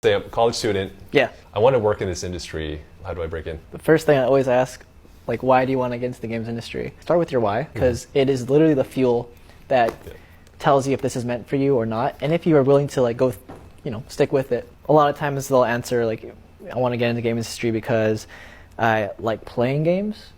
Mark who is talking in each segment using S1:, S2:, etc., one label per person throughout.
S1: Say I'm a college student.
S2: Yeah.
S1: I want to work in this industry. How do I break in?
S2: The first thing I always ask, like, why do you want to get into the games industry? Start with your why, because it is literally the fuel that tells you if this is meant for you or not, and if you are willing to, like, go, stick with it. A lot of times they'll answer, like, I want to get into the game industry because I like playing games.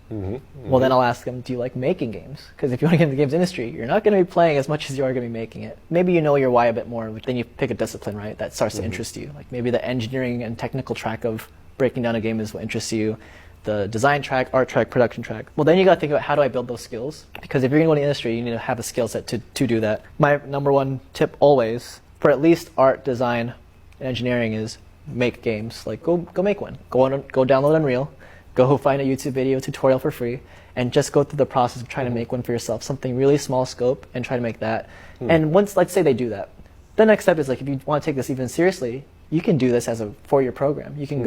S2: Well, then I'll ask them, do you like making games? Because if you want to get into the games industry, you're not going to be playing as much as you are going to be making it. Maybe you know your why a bit more, then you pick a discipline, right, that starts to interest you. Like maybe the engineering and technical track of breaking down a game is what interests you. The design track, art track, production track. Well, then you got to think about how do I build those skills? Because if you're going to go into the industry, you need to have a skill set to do that. My number one tip always, for at least art, design, and engineering is make games. Like go make one. Go download Unreal. Go find a YouTube video tutorial for free and just go through the process of trying to make one for yourself, something really small scope, and try to make that. And once, let's say they do that, the next step is, like, if you want to take this even seriously, you can do this as a 4-year program. You can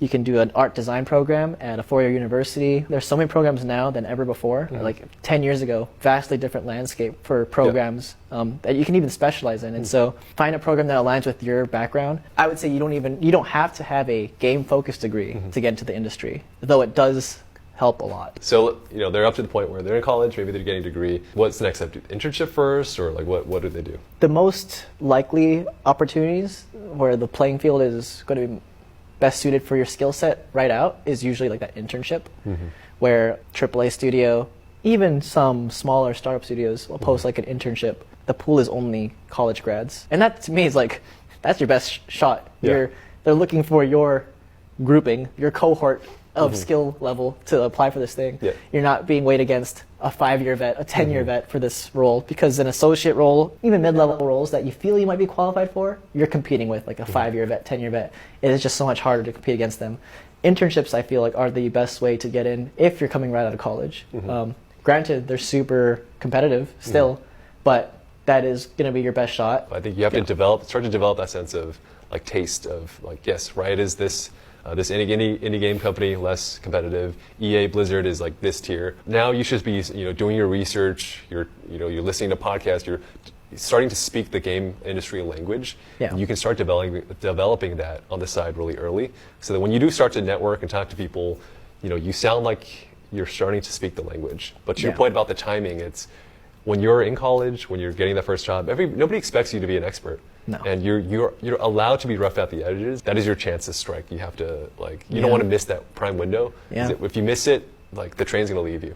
S2: you can do an art design program at a 4-year university. There's so many programs now than ever before. Like 10 years ago, vastly different landscape for programs that you can even specialize in. And so find a program that aligns with your background. I would say you don't have to have a game-focused degree to get into the industry, though it does help a lot.
S1: So, they're up to the point where they're in college, maybe they're getting a degree. What's the next step? Do internship first, or like what do they do?
S2: The most likely opportunities where the playing field is going to be best suited for your skill set right out is usually like that internship, where AAA studio, even some smaller startup studios will post like an internship. The pool is only college grads, and that to me is like, that's your best shot. They're looking for your grouping, your cohort of skill level to apply for this thing. You're not being weighed against a 5-year vet, a 10-year vet for this role, because an associate role, even mid-level roles that you feel you might be qualified for, you're competing with like a 5-year vet, 10-year vet. It is just so much harder to compete against them. Internships, I feel like, are the best way to get in if you're coming right out of college. Granted, they're super competitive still, but that is going to be your best shot.
S1: I think you have to start to develop that sense of like taste of like, yes, Riot is this indie game company, less competitive. EA, Blizzard is like this tier. Now you should be doing your research. You're listening to podcasts. You're starting to speak the game industry language. And you can start developing that on the side really early, so that when you do start to network and talk to people, you sound like you're starting to speak the language. But to your point about the timing, it's when you're in college, when you're getting that first job, nobody expects you to be an expert.
S2: No.
S1: And you're allowed to be rough at the edges. That is your chance to strike. You have to you don't want to miss that prime window. If you miss it, like the train's gonna leave you.